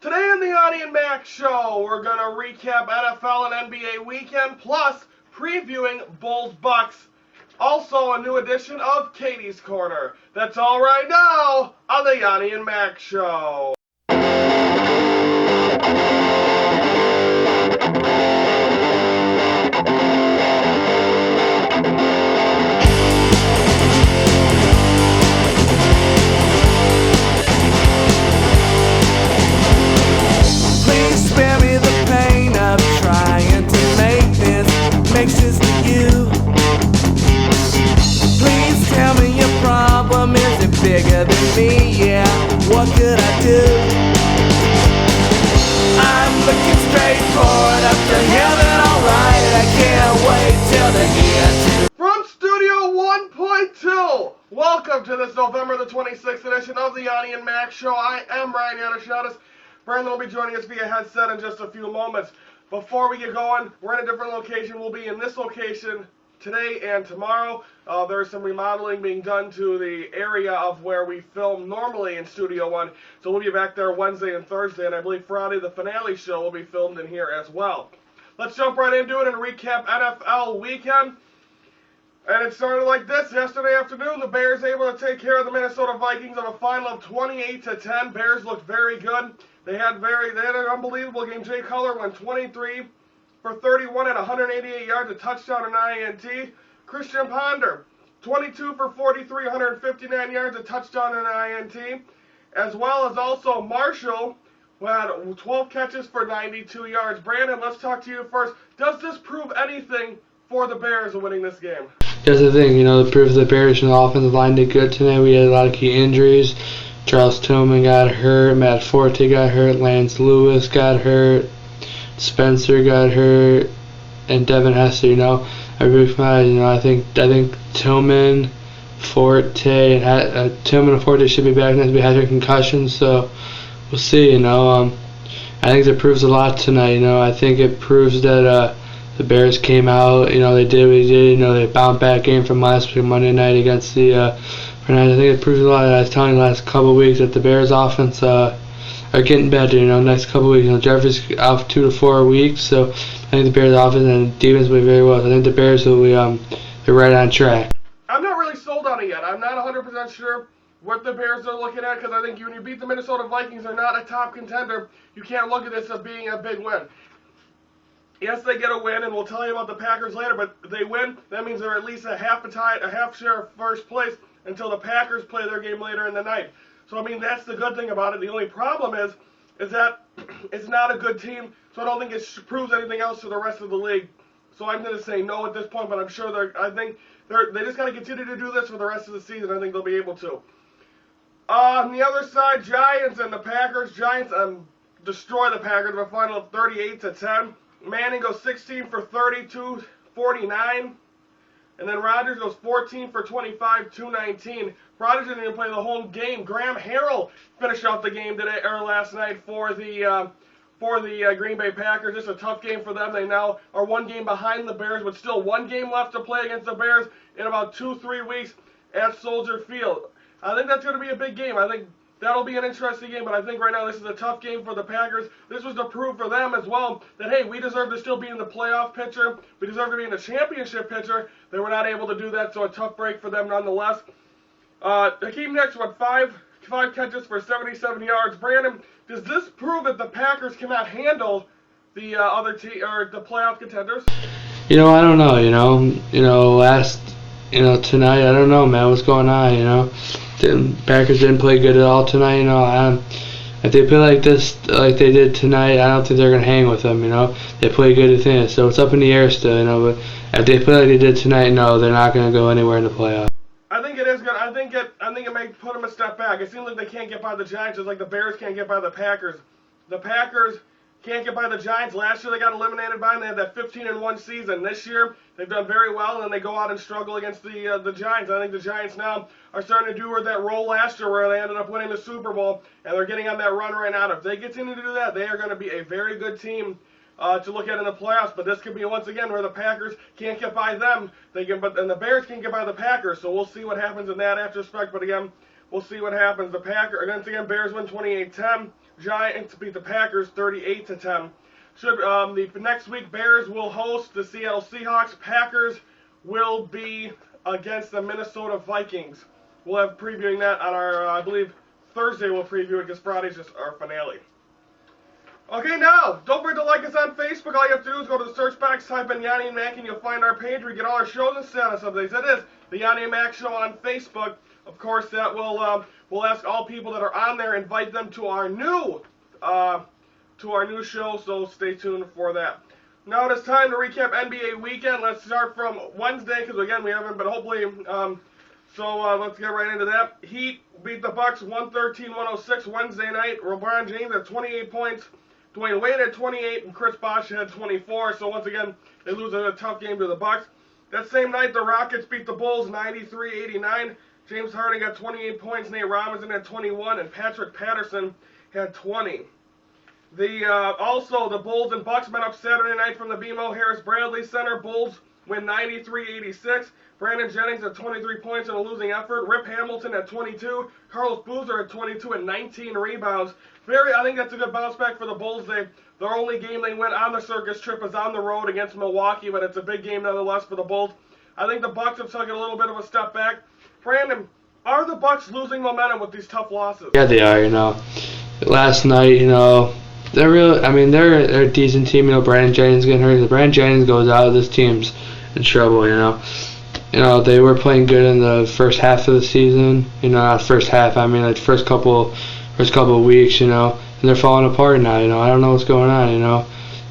Today on the Yoni Mac Show, we're going to recap NFL and NBA weekend, plus previewing Bulls-Bucks. Also, a new edition of Katie's Corner. That's all right now on the Yoni and Mac Show. Sense to you. Please tell me your problem isn't bigger than me. Yeah, what could I do? I'm looking straight forward up to heaven, alright. I can't wait till the end. From Studio 1.2, welcome to this November the 26th edition of the Yoni and Mac Show. I am Ryan Yanishatis. Brandon will be joining us via headset in just a few moments. Before we get going, we're in a different location. We'll be in this location today and tomorrow. There's some remodeling being done to the area of where we film normally in Studio 1. So we'll be back there Wednesday and Thursday, and I believe Friday the finale show will be filmed in here as well. Let's jump right into it and recap NFL weekend. And it started like this. Yesterday afternoon, the Bears able to take care of the Minnesota Vikings on a final of 28-10. Bears looked very good. They had an unbelievable game. Jay Cutler went 23 for 31 at 188 yards, a touchdown and INT. Christian Ponder, 22 for 43, 159 yards, a touchdown and INT. As well as also Marshall, who had 12 catches for 92 yards. Brandon, let's talk to you first. Does this prove anything for the Bears in winning this game? Here's the thing, it proves the Bears and the offensive line did good tonight. We had a lot of key injuries. Charles Tillman got hurt, Matt Forte got hurt, Lance Lewis got hurt, Spencer got hurt, and Devin Hester. I think Tillman, Forte, and Forte should be back next week. Had their concussions, so we'll see. I think it proves a lot tonight. I think it proves that the Bears came out. They did what they did. They bounced back game from last week Monday night against the. And I think it proves a lot. I was telling you last couple of weeks that the Bears' offense are getting better. Next couple of weeks. Jeffrey's out 2 to 4 weeks, so I think the Bears' offense and defense will be very well. So I think the Bears will be they're right on track. I'm not really sold on it yet. I'm not 100% sure what the Bears are looking at, because I think when you beat the Minnesota Vikings, they're not a top contender. You can't look at this as being a big win. Yes, they get a win, and we'll tell you about the Packers later, but if they win, that means they're at least a half share of first place until the Packers play their game later in the night. So, that's the good thing about it. The only problem is that it's not a good team, so I don't think it proves anything else to the rest of the league. So I'm going to say no at this point, but I'm sure they just got to continue to do this for the rest of the season. I think they'll be able to. On the other side, Giants and the Packers. Giants destroy the Packers with a final of 38-10. Manning goes 16 for 32, 49. And then Rodgers goes 14 for 25, 219. Rodgers didn't even play the whole game. Graham Harrell finished out the game last night for the Green Bay Packers. It's a tough game for them. They now are one game behind the Bears, with still one game left to play against the Bears in about 2-3 weeks at Soldier Field. I think that's going to be a big game. I think that'll be an interesting game, but I think right now this is a tough game for the Packers. This was to prove for them as well that, hey, we deserve to still be in the playoff picture. We deserve to be in the championship picture. They were not able to do that, so a tough break for them nonetheless. Hakeem Nicks went five catches for 77 yards. Brandon, does this prove that the Packers cannot handle the other team or the playoff contenders? I don't know. Tonight, I don't know, man. What's going on? The Packers didn't play good at all tonight. If they play like this, like they did tonight, I don't think they're gonna hang with them. They play good at things, so it's up in the air still. But if they play like they did tonight, no, they're not gonna go anywhere in the playoffs. I think it is good. I think it may put them a step back. It seems like they can't get by the Giants, just like the Bears can't get by the Packers. The Packers can't get by the Giants. Last year they got eliminated by them. They had that 15-1 season. This year they've done very well, and then they go out and struggle against the Giants. I think the Giants now are starting to do that role last year where they ended up winning the Super Bowl, and they're getting on that run right now. If they continue to do that, they are going to be a very good team to look at in the playoffs. But this could be once again where the Packers can't get by them. And the Bears can't get by the Packers. So we'll see what happens in that aspect. But again, we'll see what happens. The Packers, once again, Bears win 28-10. Giants beat the Packers 38-10. The next week, Bears will host the Seattle Seahawks. Packers will be against the Minnesota Vikings. We'll have previewing that on our, I believe, Thursday we'll preview it because Friday's just our finale. Okay, now, don't forget to like us on Facebook. All you have to do is go to the search box, type in Yoni and Mac, and you'll find our page where you get all our shows and status updates. That is the Yoni and Mac Show on Facebook. Of course, that will we'll ask all people that are on there, invite them to our new show. So stay tuned for that. Now it is time to recap NBA weekend. Let's start from Wednesday because again we haven't, but hopefully. Let's get right into that. Heat beat the Bucks 113-106 Wednesday night. LeBron James had 28 points. Dwayne Wade had 28 and Chris Bosh had 24. So once again, they lose a tough game to the Bucks. That same night, the Rockets beat the Bulls 93-89. James Harden got 28 points, Nate Robinson had 21, and Patrick Patterson had 20. Also, the Bulls and Bucks met up Saturday night from the BMO Harris Bradley Center. Bulls win 93-86. Brandon Jennings had 23 points in a losing effort. Rip Hamilton had 22. Carlos Boozer had 22 and 19 rebounds. I think that's a good bounce back for the Bulls. Their only game they went on the circus trip is on the road against Milwaukee, but it's a big game nonetheless for the Bulls. I think the Bucks have taken a little bit of a step back. Brandon, are the Bucks losing momentum with these tough losses? Yeah, they are. Last night, they're a decent team. Brandon Jennings getting hurt. If Brandon Jennings goes out, this team's in trouble. They were playing good in the first half of the season. Not first half. I mean, like first couple of weeks. And they're falling apart now. I don't know what's going on. And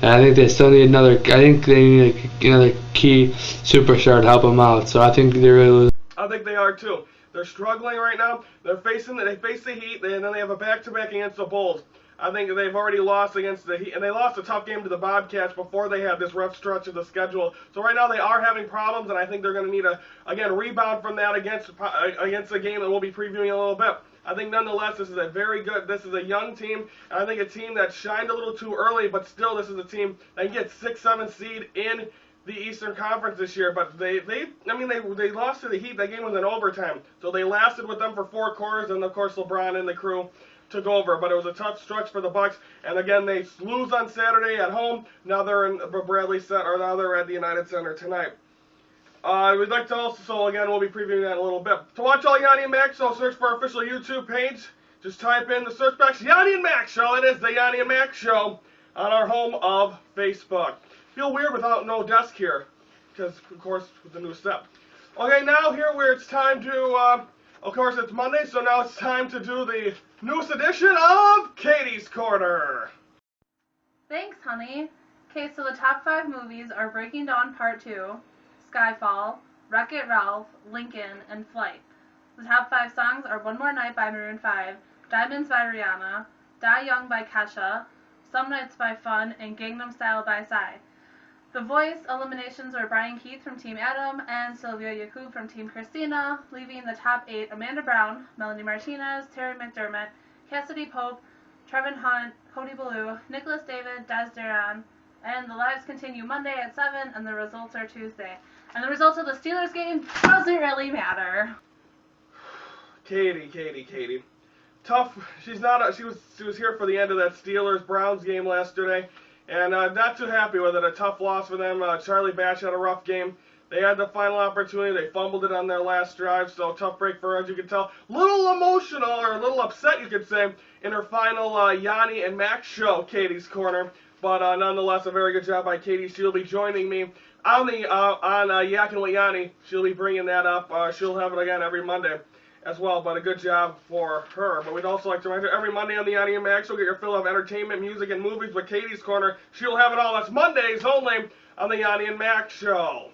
I think they still need another. I think they need another key superstar to help them out. So I think they're really losing. I think they are too. They're struggling right now. They face the Heat, and then they have a back-to-back against the Bulls. I think they've already lost against the Heat, and they lost a tough game to the Bobcats before they had this rough stretch of the schedule. So right now they are having problems, and I think they're going to need rebound from that against the game that we'll be previewing a little bit. I think nonetheless this is a young team, and I think a team that shined a little too early, but still this is a team that can get 6-7 seed in the Eastern Conference this year. But they lost to the Heat. That game was in overtime, so they lasted with them for 4 quarters, and of course LeBron and the crew took over, but it was a tough stretch for the Bucks. And again, they lose on Saturday at home. Now they're in Bradley Center, or now they're at the United Center tonight. We'd like to also, again, we'll be previewing that in a little bit. To watch all Yoni and Mac Show, search for our official YouTube page. Just type in the search box Yoni and Mac Show. It is the Yoni and Mac Show on our home of Facebook. Feel weird without no desk here, because of course with the new step. Okay, now here where it's time to. Of course, it's Monday, so now it's time to do the newest edition of Katie's Korner. Thanks, honey. Okay, so the top 5 movies are Breaking Dawn Part 2, Skyfall, Wreck-It Ralph, Lincoln, and Flight. The top 5 songs are One More Night by Maroon 5, Diamonds by Rihanna, Die Young by Kesha, Some Nights by Fun, and Gangnam Style by Psy. The Voice eliminations were Brian Keith from Team Adam and Sylvia Yakub from Team Christina, leaving the top 8 Amanda Brown, Melanie Martinez, Terry McDermott, Cassidy Pope, Trevin Hunt, Cody Ballou, Nicholas David, Des Duran, and the lives continue Monday at 7, and the results are Tuesday. And the results of the Steelers game doesn't really matter. Katie. Tough. She was here for the end of that Steelers-Browns game yesterday. And not too happy with it. A tough loss for them. Charlie Batch had a rough game. They had the final opportunity. They fumbled it on their last drive. So tough break for her, as you can tell. Little emotional, or a little upset, you could say, in her final Yoni and Mac Show, Katie's Korner. But nonetheless, a very good job by Katie. She'll be joining me on Yakin' with Yoni. She'll be bringing that up. She'll have it again every Monday as well, but a good job for her. But we'd also like to remind you, every Monday on the Yoni and Mac Show, get your fill of entertainment, music, and movies with Katie's Korner. She'll have it all. That's Mondays only on the Yoni and Mac Show.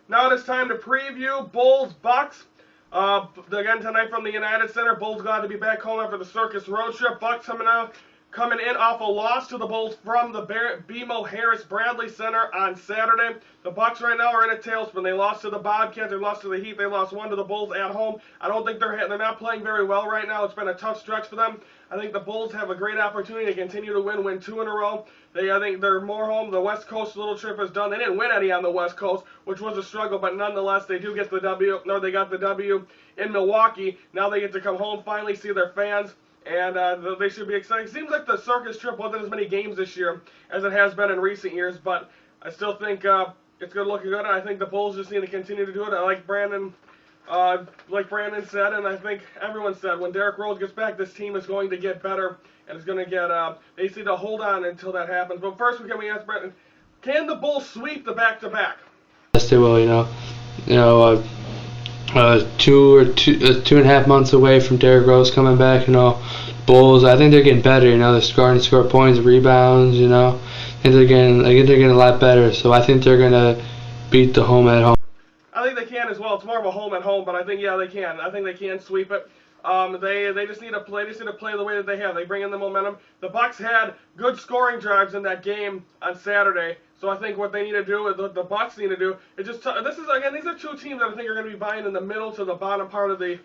Now it is time to preview Bulls-Bucks. Again, tonight from the United Center. Bulls glad to be back home after the circus road trip. Bucks coming in off a loss to the Bulls from the BMO Harris Bradley Center on Saturday. The Bucks right now are in a tailspin. They lost to the Bobcats, they lost to the Heat, they lost 1 to the Bulls at home. I don't think they're not playing very well right now. It's been a tough stretch for them. I think the Bulls have a great opportunity to continue to win 2 in a row. I think they're more home. The West Coast little trip is done. They didn't win any on the West Coast, which was a struggle, but nonetheless, they do get the W. No, they got the W in Milwaukee. Now they get to come home, finally see their fans, and they should be excited. It seems like the circus trip wasn't as many games this year as it has been in recent years, but I still think it's good looking good, and I think the Bulls just need to continue to do it. I like Brandon said, and I think everyone said, when Derrick Rose gets back, this team is going to get better, and it's going to get, they just need to hold on until that happens. But first, we ask Brandon, can the Bulls sweep the back-to-back? Yes, they will, two and a half months away from Derrick Rose coming back, Bulls, I think they're getting better, they're starting to score points, rebounds, I think they're getting a lot better, so I think they're going to beat the home at home. I think they can as well. It's more of a home at home, but I think, yeah, they can. I think they can sweep it. They just need to play. They just need to play the way that they have. They bring in the momentum. The Bucks had good scoring drives in that game on Saturday. So I think what they need to do, the Bucks need to do, is just these are two teams that I think are going to be vying in the middle to the bottom part of the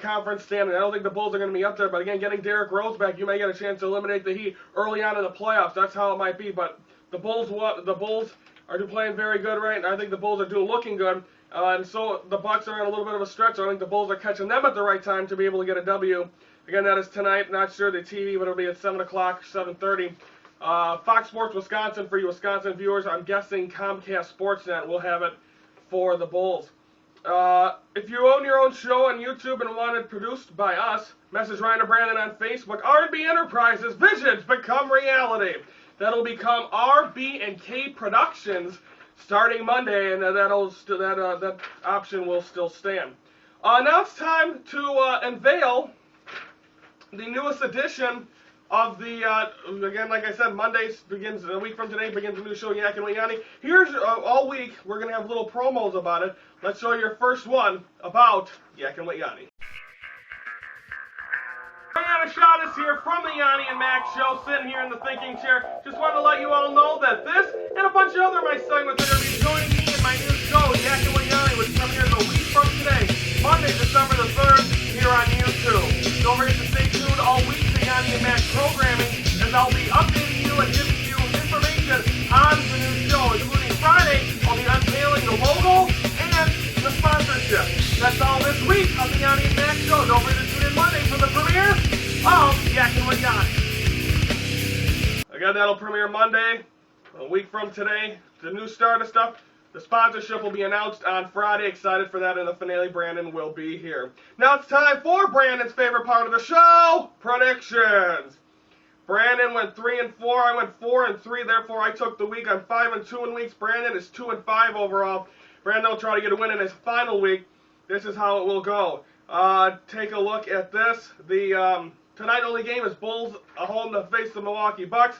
conference standing. I don't think the Bulls are going to be up there, but again, getting Derrick Rose back, you may get a chance to eliminate the Heat early on in the playoffs. That's how it might be. But the Bulls are playing very good right now. I think the Bulls are looking good. And so the Bucks are in a little bit of a stretch. I think the Bulls are catching them at the right time to be able to get a W. Again, that is tonight. Not sure the TV, but it'll be at 7 o'clock, 7:30. Fox Sports Wisconsin for you Wisconsin viewers. I'm guessing Comcast Sportsnet will have it for the Bulls. If you own your own show on YouTube and want it produced by us, message Ryan or Brandon on Facebook. RB Enterprises visions become reality. That'll become RB&K Productions starting Monday, and that option will still stand. Now it's time to unveil the newest edition of the, again, like I said, Mondays begins, a week from today begins a new show, Yak and Yanni. Here's, all week, we're going to have little promos about it. Let's show you your first one about Yak and Yanni. Shot is here from the Yoni Mac Show, sitting here in the thinking chair. Just wanted to let you all know that this and a bunch of other my segments are going to be joining me in my new show, Yak and Yanni, which premieres a week from today, Monday, December the 3rd, here on YouTube. Don't forget to stay tuned all week to Yoni and Mac programming, as I'll be updating you and giving you information on the new show, including Friday, I'll be unveiling the logo and the sponsorship. That's all this week on the Yoni and Mac Show. Don't forget to tune in Monday for the premiere of Yak and Yanni. Again, that'll premiere Monday, a week from today. The new start of stuff. The sponsorship will be announced on Friday. Excited for that in the finale. Brandon will be here. Now it's time for Brandon's favorite part of the show, predictions. Brandon went 3-4. I went 4-3. Therefore, I took the week. I'm 5-2 in weeks. Brandon is 2-5 overall. Brandon will try to get a win in his final week. This is how it will go. Take a look at this. The tonight only game is Bulls home to face the Milwaukee Bucks.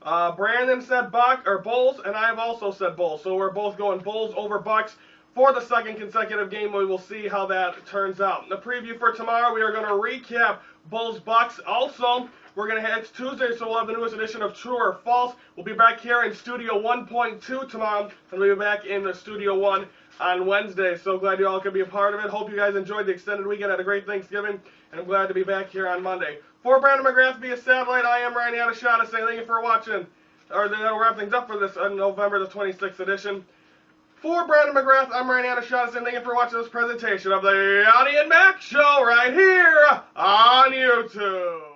Brandon said Bulls, and I have also said Bulls. So we're both going Bulls over Bucks for the second consecutive game. We will see how that turns out. The preview for tomorrow, we are going to recap Bulls Bucks. Also, it's Tuesday, so we'll have the newest edition of True or False. We'll be back here in Studio 1.2 tomorrow, and we'll be back in the Studio 1 on Wednesday. So glad you all could be a part of it. Hope you guys enjoyed the extended weekend, had a great Thanksgiving, and I'm glad to be back here on Monday. For Brandon McGrath via satellite, I am Ryan Yanishada saying thank you for watching. That'll wrap things up for this November the 26th edition. For Brandon McGrath, I'm Ryan Yanishada saying thank you for watching this presentation of the Yoni and Mac Show right here on YouTube.